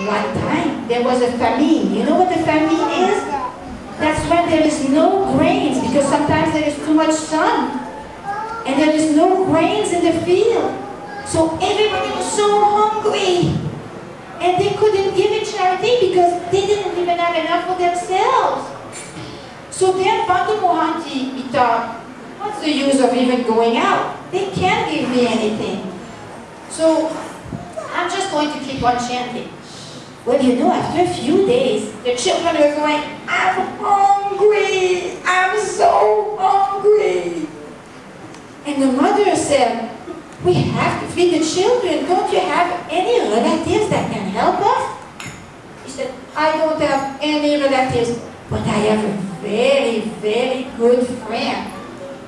One time, there was a famine. You know what a famine is? That's when there is no grains, because sometimes there is too much sun. And there is no grains in the field. So everybody was so hungry. And they couldn't give it charity because they didn't even have enough for themselves. So then Bantu Mohanty, he thought, what's the use of even going out? They can't give me anything. So I'm just going to keep on chanting. Well, you know, after a few days, the children are going, I'm hungry. I'm so hungry. And the mother said, we have to feed the children. Don't you have any relatives that can help us? He said, I don't have any relatives, but I have a very, very good friend.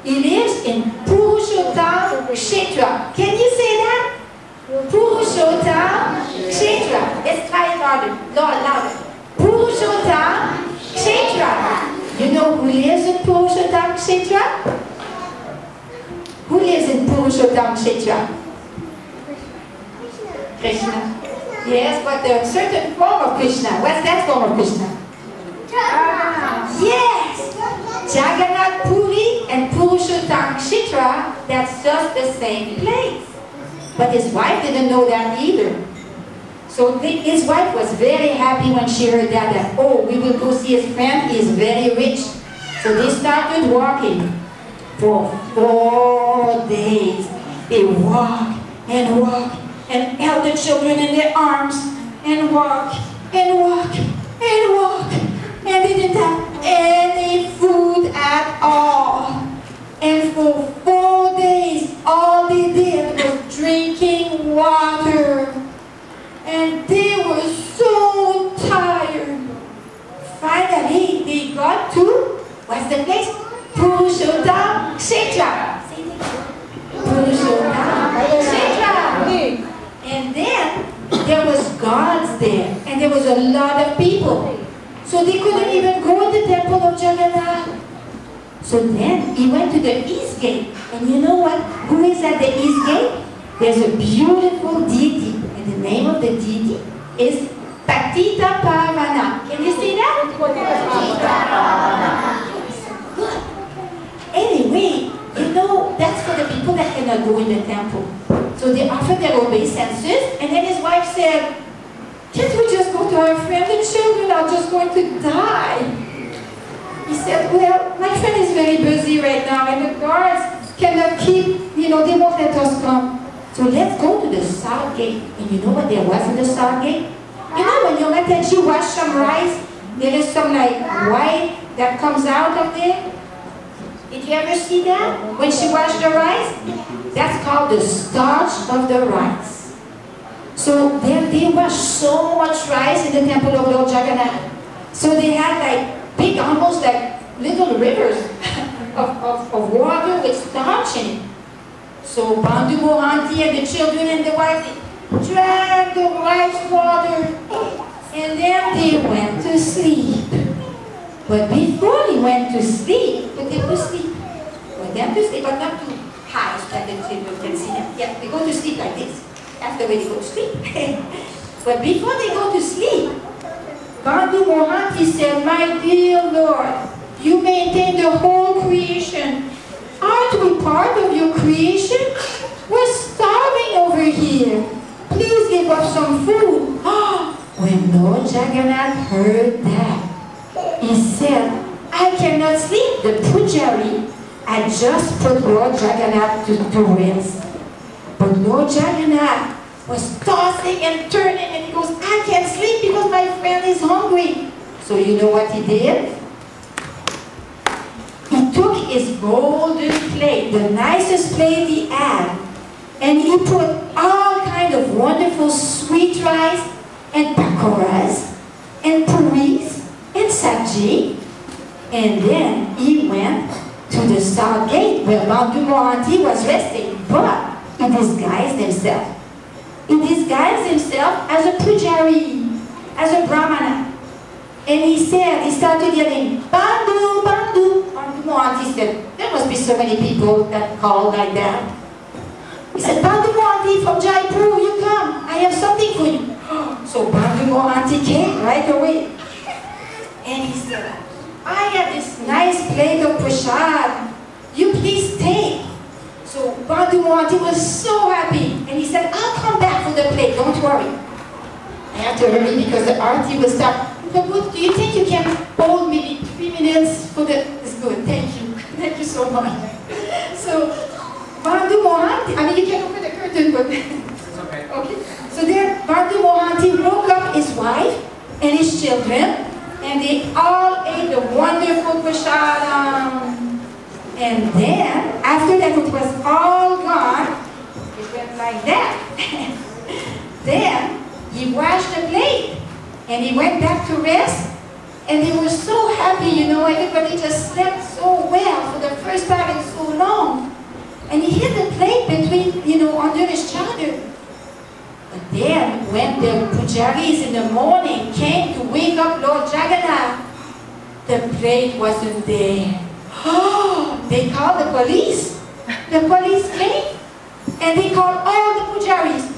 He lives in Purushottam Kshetra. Can you say that? Purushottam Kshetra. Let's try it louder. Louder. Purushottam Kshetra. You know who lives in Purushottam Kshetra? Who lives in Purushottam Kshetra? Krishna. Yes, but a certain form of Krishna. What's that form of Krishna? Yes! Jagannath Puri and Purushottam Kshetra, that's just the same place. But his wife didn't know that either. So his wife was very happy when she heard that, oh, we will go see his friend, he is very rich. So they started walking. For 4 days, they walk and held the children in their arms and walk and walk and walk, and they didn't have any food at all. And for 4 days, all they did was drinking water, and they were so tired. Finally, they got to, what's the place? Purushottam Kshetra. Purushottam Kshetra. And then there was guards there, and there was a lot of people. So they couldn't even go in the temple of Jagannatha. So then he went to the east gate. And you know what? Who is at the east gate? There's a beautiful deity. And the name of the deity is Patita Pavana. Can you see that? Patita Pavana. Anyway, you know, that's for the people that cannot go in the temple. So they offered their obeisances, and then his wife said, can't we just go to our friend? The children are just going to die. He said, well, my friend is very busy right now, and the guards cannot keep, you know, they won't let us come. So let's go to the south gate. And you know what there was in the south gate? You know, when your Mataji wash some rice, there is some like white that comes out of there. Did you ever see that? When she washed the rice? That's called the starch of the rice. So they washed so much rice in the temple of Lord Jagannath. So they had like big, almost like little rivers of water with starch in it. So Bantu Mohanty and the children and the wife drank the rice water, and then they went to sleep. But before they went to sleep, but they were sleep. For them to sleep, but not too high so that the children can see them. Yeah, they go to sleep like this. That's the way they go to sleep. But before they go to sleep, Bantu Mohanty said, my dear Lord, you maintain the whole creation. Aren't we part of your creation? We're starving over here. Please give us some food. When Lord Jagannath heard that, he said, I cannot sleep. The pujari had just put Lord Jagannath to rest. But Lord Jagannath was tossing and turning, and he goes, I can't sleep because my friend is hungry. So you know what he did? He took his golden plate, the nicest plate he had, and he put all kinds of wonderful sweet rice and pakoras and puris and sabji. And then he went to the south gate where Bantu Mohanty was resting, but he disguised himself. He disguised himself as a pujari, as a brahmana. And he said, he started yelling, Bantu, Bantu. Bantu Mohanty said, there must be so many people that call like that. He said, Bantu Mohanty from Jaipur, you come. I have something for you. So Bantu Mohanty said, I have this nice plate of prasad. You please take. So Bandhu Mohanty was so happy. And he said, I'll come back for the plate, don't worry. I have to hurry because the aarti will start. Prabhu, do you think you can hold maybe 3 minutes for the... It's good, thank you. Thank you so much. So, Bandhu Mohanty, I mean you can open the curtain, but... It's okay. Okay. So then Bandhu Mohanty woke up his wife and his children, and they all ate the wonderful prasadam. And then, after that it was all gone, it went like that. Then, he washed the plate, and he went back to rest, and they were so happy, you know, everybody just slept so well for the first time in so long. And he hid the plate between, you know, under his shoulder. But then, when the pujaris in the morning came to wake up Lord Jagannatha, the plate wasn't there. Oh, they called the police. The police came, and they called all the pujaris.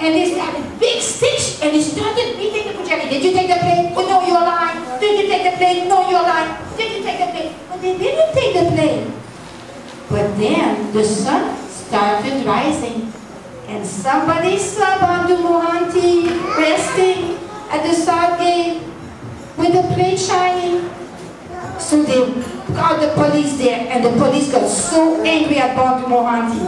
And they had a big stick, and they started beating the pujari. Did you take the plate? Oh no, you're lying. Did you take the plate? No, you're lying. Did you take the plate? But they didn't take the plate. But then the sun started rising, and somebody saw Bandhu Mohanty resting at the south gate with the plate shining. So they called the police there, and the police got so angry at Bandhu Mohanty.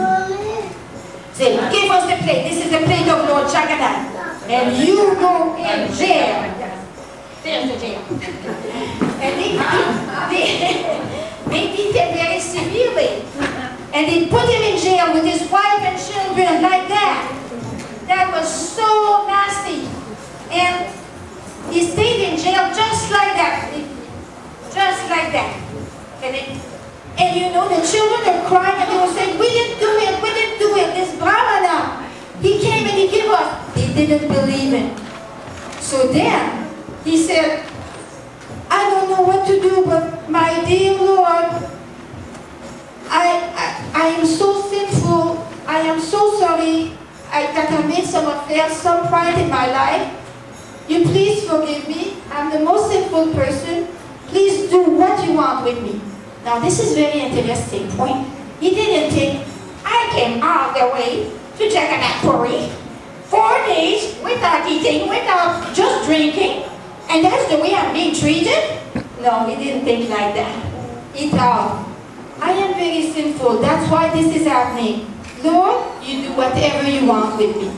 Say, give us the plate. This is the plate of Lord Jagannatha, and you go in jail. There's the jail. And they beat him very severely. And they put him in jail with his wife and children like that. That was so nasty. And he stayed in jail just like that. Just like that. And you know, the children are crying and they were saying, we didn't do it, we didn't do it. This Brahmana, he came and he gave us. They didn't believe him. So then, he said, I don't know what to do, but my dear Lord, I am so sinful. I am so sorry that I made some affairs, some pride in my life. You please forgive me. I'm the most sinful person. Please do what you want with me. Now this is very interesting point. He didn't think, I came all the way to Jagannath Puri, 4 days without eating, without just drinking, and that's the way I'm being treated? No, he didn't think like that. He thought, I am very sinful, that's why this is happening. Lord, you do whatever you want with me.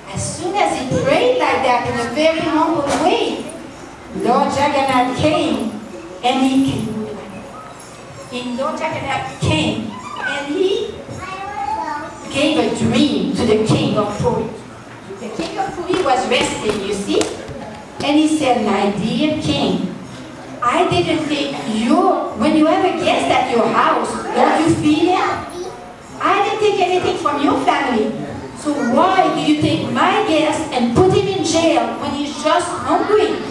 As soon as he prayed like that in a very humble way, Lord Jagannath came, and Lord Jagannath came, and he gave a dream to the king of Puri. The king of Puri was resting, you see, and he said, my dear king, I didn't take when you have a guest at your house, don't you feel it? I didn't take anything from your family. So why do you take my guest and put him in jail when he's just hungry?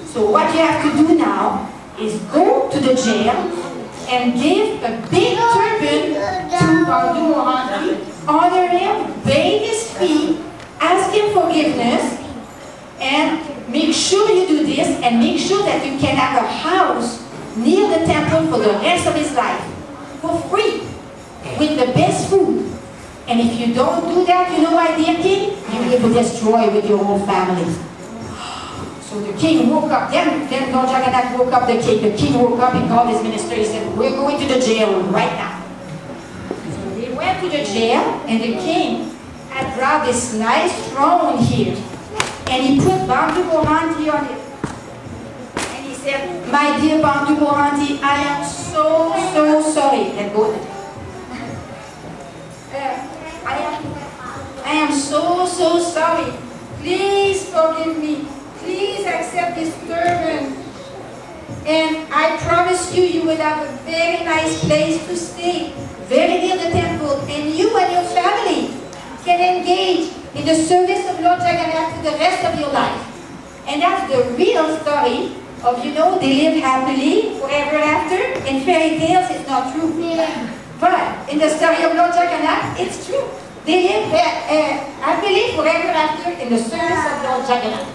So what you have to do now is go to the jail and give a big turban to Bandhu Mohanty, honor him, bathe his feet, ask him forgiveness, and make sure you do this, and make sure that you can have a house near the temple for the rest of his life, for free, with the best food. And if you don't do that, you know my dear king, you will be destroyed with your whole family. So the king woke up, then Lord Jagannath woke up the king. The king woke up, he called his minister, he said, we're going to the jail right now. So they went to the jail, and the king had brought this nice throne here. And he put Bandhu Mohanty on it. And he said, my dear Bandhu Mohanty, I am so sorry. Let go of it. I am so sorry. Please forgive me. Please accept this turban. And I promise you, you will have a very nice place to stay, very near the temple. And you and your family can engage in the service of Lord Jagannatha for the rest of your life. And that's the real story of, you know, they live happily forever after. In fairy tales, it's not true. But in the story of Lord Jagannatha, it's true. They live happily forever after in the service of Lord Jagannatha.